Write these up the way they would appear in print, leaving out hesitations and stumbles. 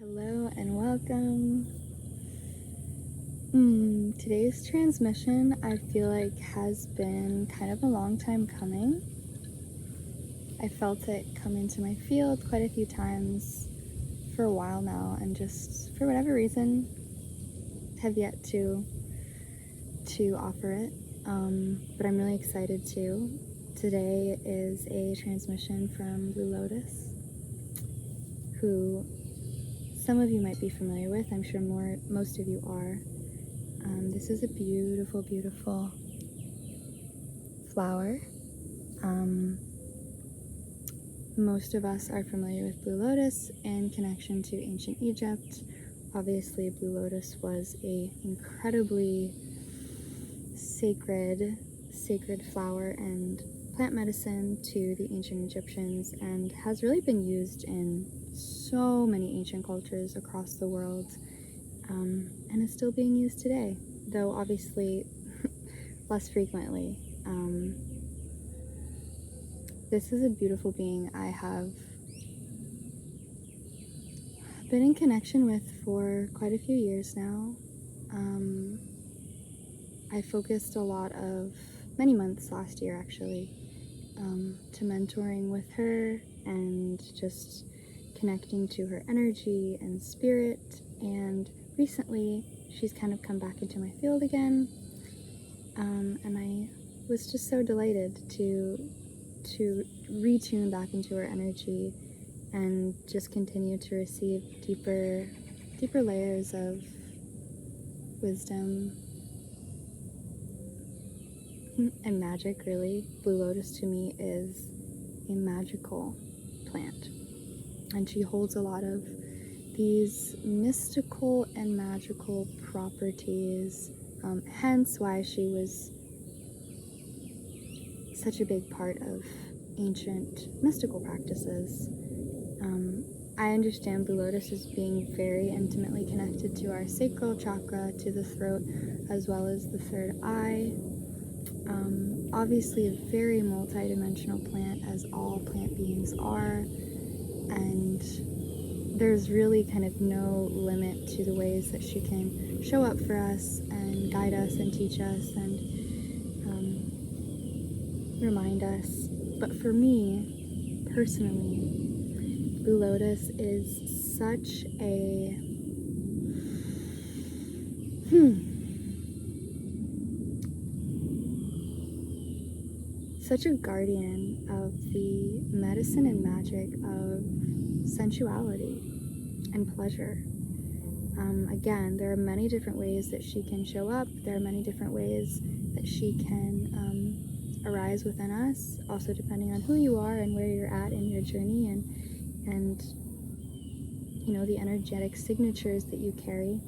Hello and welcome. Today's transmission I feel like has been kind of a long time coming. I felt it come into my field quite a few times for a while now, and just for whatever reason have yet to offer it. But I'm really excited to. Today is a transmission from Blue Lotus, who some of you might be familiar with. I'm sure most of you are. This is a beautiful, beautiful flower. Most of us are familiar with Blue Lotus in connection to ancient Egypt. Obviously, Blue Lotus was an incredibly sacred flower and plant medicine to the ancient Egyptians, and has really been used in so many ancient cultures across the world, and is still being used today, though obviously less frequently. This is a beautiful being I have been in connection with for quite a few years now. I focused a lot of many months last year actually to mentoring with her and just connecting to her energy and spirit, and recently she's kind of come back into my field again, and I was just so delighted to retune back into her energy and just continue to receive deeper layers of wisdom and magic. Really, Blue Lotus to me is a magical plant, and she holds a lot of these mystical and magical properties, hence why she was such a big part of ancient mystical practices. I understand Blue Lotus as being very intimately connected to our sacral chakra, to the throat, as well as the third eye. Obviously a very multi-dimensional plant, as all plant beings are, and there's really kind of no limit to the ways that she can show up for us and guide us and teach us and remind us. But for me, personally, Blue Lotus is such a such a guardian of the medicine and magic of sensuality and pleasure. Again, there are many different ways that she can show up. There are many different ways that she can arise within us, also depending on who you are and where you're at in your journey, and you know, the energetic signatures that you carry.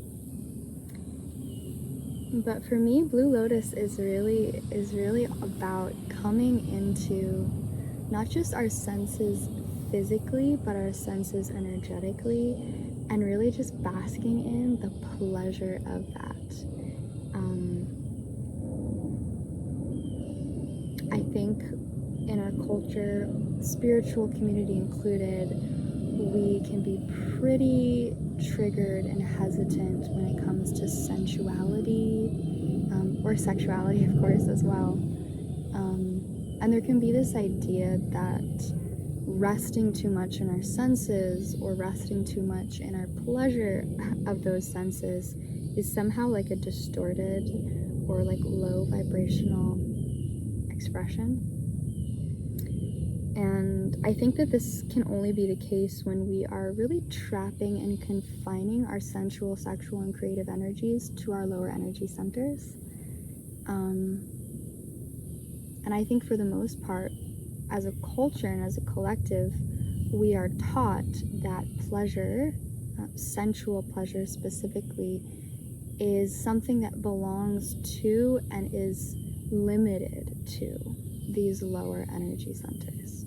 But for me, Blue Lotus is really about coming into not just our senses physically, but our senses energetically, and really just basking in the pleasure of that. I think in our culture, spiritual community included, we can be pretty triggered and hesitant when it comes to sensuality, or sexuality, of course, as well. And there can be this idea that resting too much in our senses, or resting too much in our pleasure of those senses, is somehow like a distorted or like low vibrational expression. And I think that this can only be the case when we are really trapping and confining our sensual, sexual, and creative energies to our lower energy centers. And I think for the most part, as a culture and as a collective, we are taught that pleasure, sensual pleasure specifically, is something that belongs to and is limited to these lower energy centers.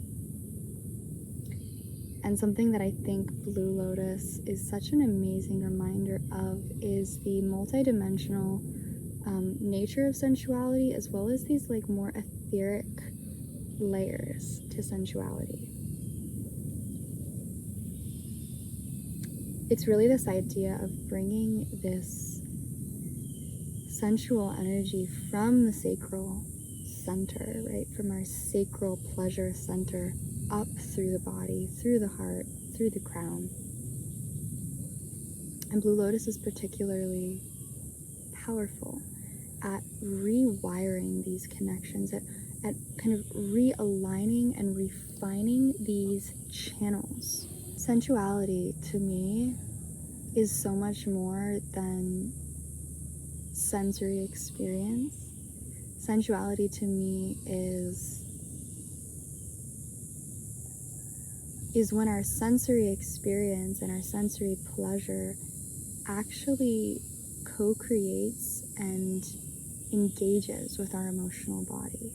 And something that I think Blue Lotus is such an amazing reminder of is the multidimensional nature of sensuality, as well as these like more etheric layers to sensuality. it's really this idea of bringing this sensual energy from the sacral center, right? From our sacral pleasure center up through the body, through the heart, through the crown. And Blue Lotus is particularly powerful at rewiring these connections, at kind of realigning and refining these channels. Sensuality, to me, is so much more than sensory experience. Sensuality to me is when our sensory experience and our sensory pleasure actually co-creates and engages with our emotional body,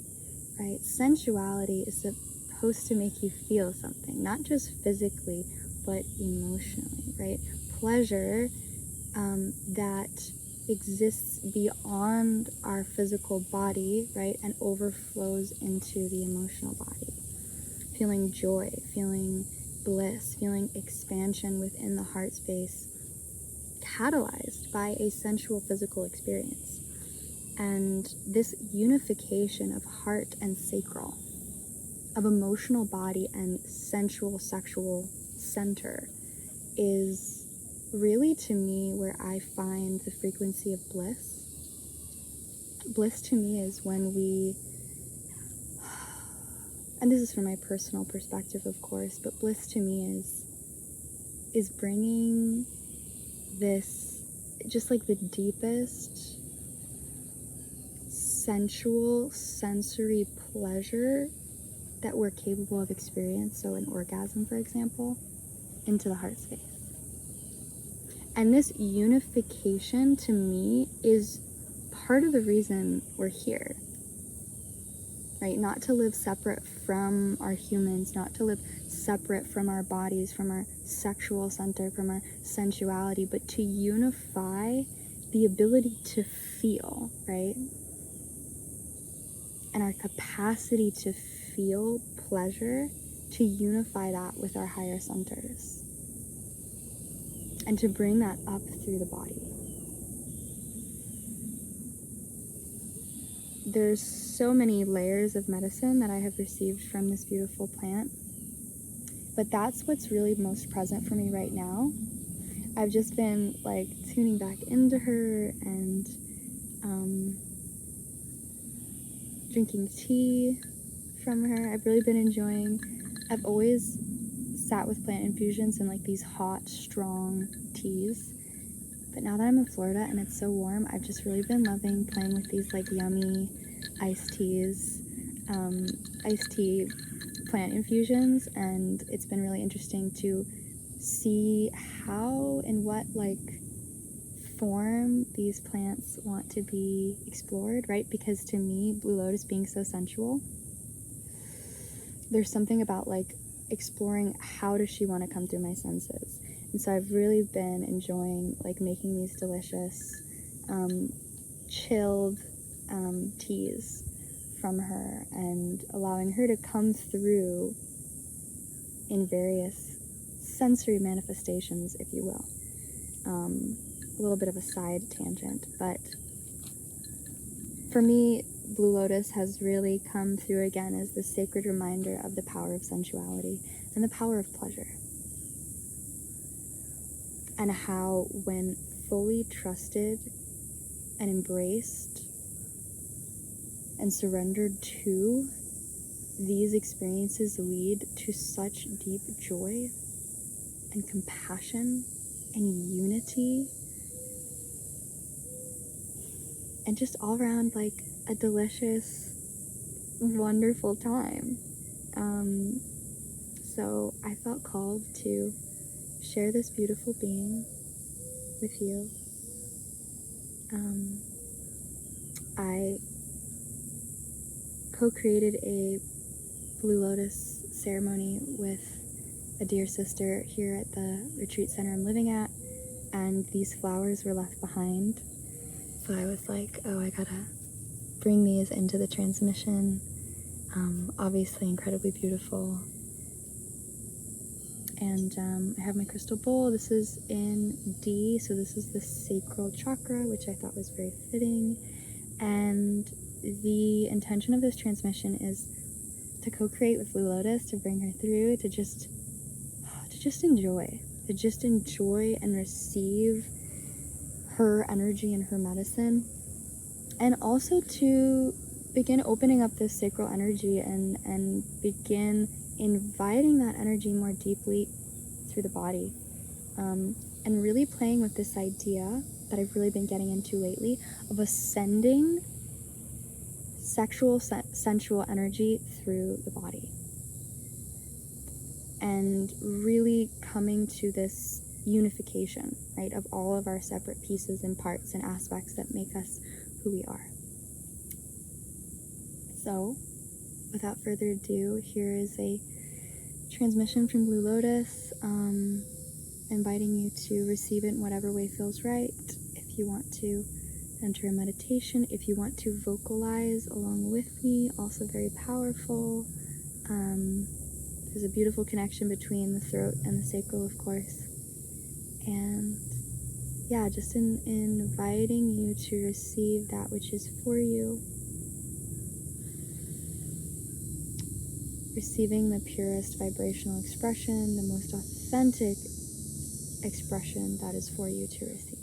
right? Sensuality is supposed to make you feel something, not just physically, but emotionally, right? Pleasure that exists beyond our physical body, right, and overflows into the emotional body. Feeling joy, feeling bliss, feeling expansion within the heart space, catalyzed by a sensual physical experience. And this unification of heart and sacral, of emotional body and sensual sexual center, is really, to me, where I find the frequency of bliss. Bliss to me is when we, and this is from my personal perspective, of course, but bliss to me is bringing this, just like the deepest sensual sensory pleasure that we're capable of experience, so an orgasm, for example, into the heart space. And this unification, to me, is part of the reason we're here, right? Not to live separate from our humans, not to live separate from our bodies, from our sexual center, from our sensuality, but to unify the ability to feel, right? And our capacity to feel pleasure, to unify that with our higher centers. And to bring that up through the body. There's so many layers of medicine that I have received from this beautiful plant, but that's what's really most present for me right now. I've just been like tuning back into her and drinking tea from her. I've really been enjoying, I've always sat with plant infusions and like these hot, strong teas. But now that I'm in Florida and it's so warm, I've just really been loving playing with these like yummy iced teas, iced tea plant infusions, and it's been really interesting to see how and what like form these plants want to be explored, right? Because to me, Blue Lotus being so sensual, there's something about like exploring how does she want to come through my senses. And so I've really been enjoying like making these delicious chilled teas from her and allowing her to come through in various sensory manifestations, if you will. A little bit of a side tangent, but for me, Blue Lotus has really come through again as the sacred reminder of the power of sensuality and the power of pleasure. And how, when fully trusted and embraced and surrendered to, these experiences lead to such deep joy and compassion and unity and just all around like a delicious, wonderful time. So I felt called to share this beautiful being with you. I co-created a Blue Lotus ceremony with a dear sister here at the retreat center I'm living at, and these flowers were left behind. So I was like, oh, I gotta bring these into the transmission. Obviously incredibly beautiful. And I have my crystal bowl. This is in D, so this is the sacral chakra, which I thought was very fitting. And the intention of this transmission is to co-create with Blue Lotus, to bring her through, to just enjoy and receive her energy and her medicine, and also to begin opening up this sacral energy and begin inviting that energy more deeply through the body, and really playing with this idea that I've really been getting into lately of ascending sensual energy through the body, and really coming to this unification, right, of all of our separate pieces and parts and aspects that make us who we are. So, without further ado, here is a transmission from Blue Lotus, inviting you to receive it in whatever way feels right. If you want to enter a meditation, if you want to vocalize along with me, also very powerful. There's a beautiful connection between the throat and the sacral, of course. And yeah, just inviting you to receive that which is for you. Receiving the purest vibrational expression, the most authentic expression that is for you to receive.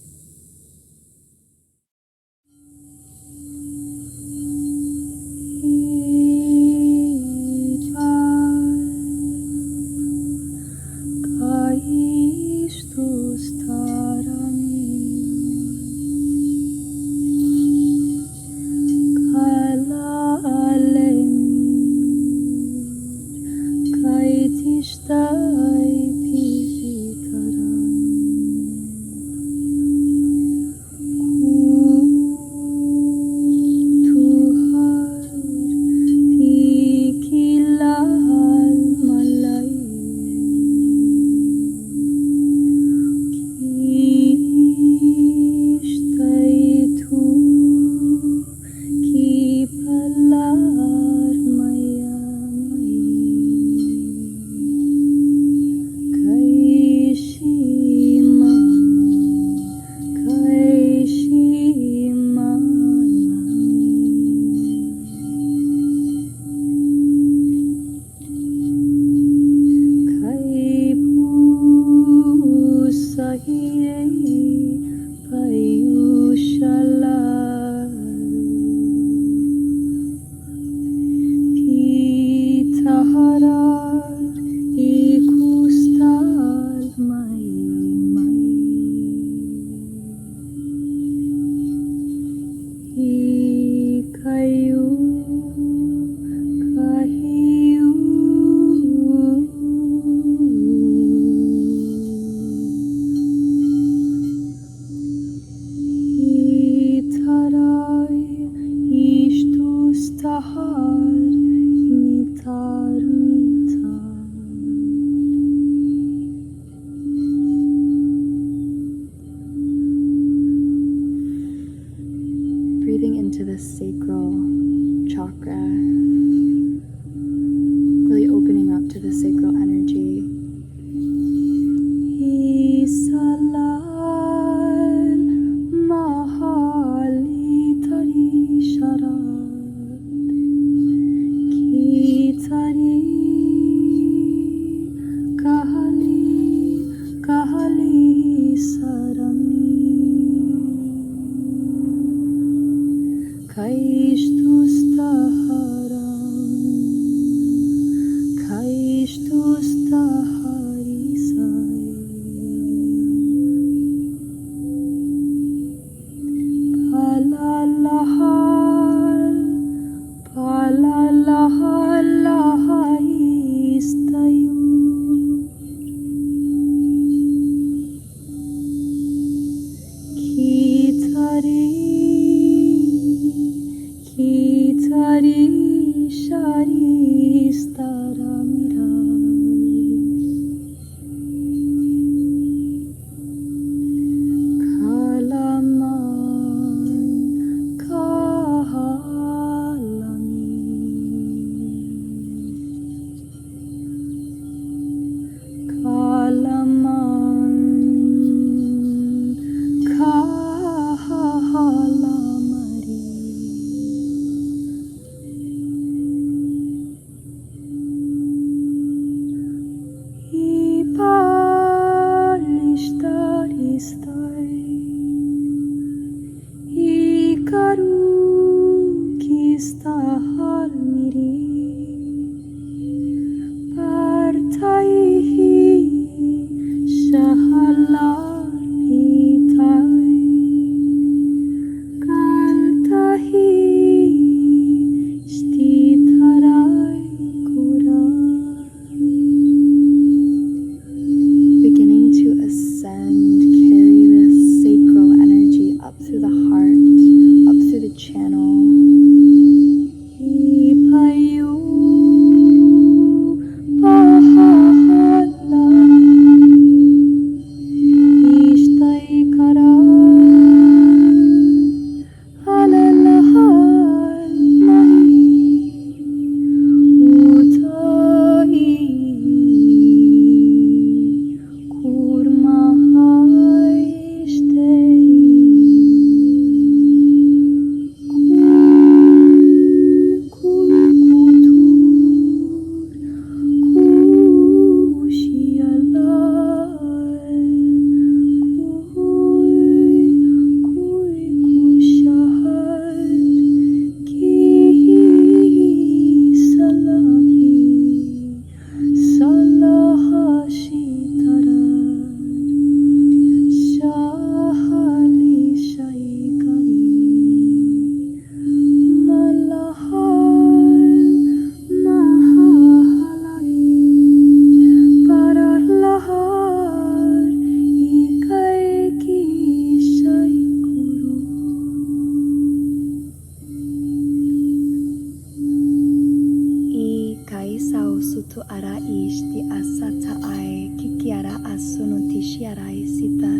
Shiarai Sita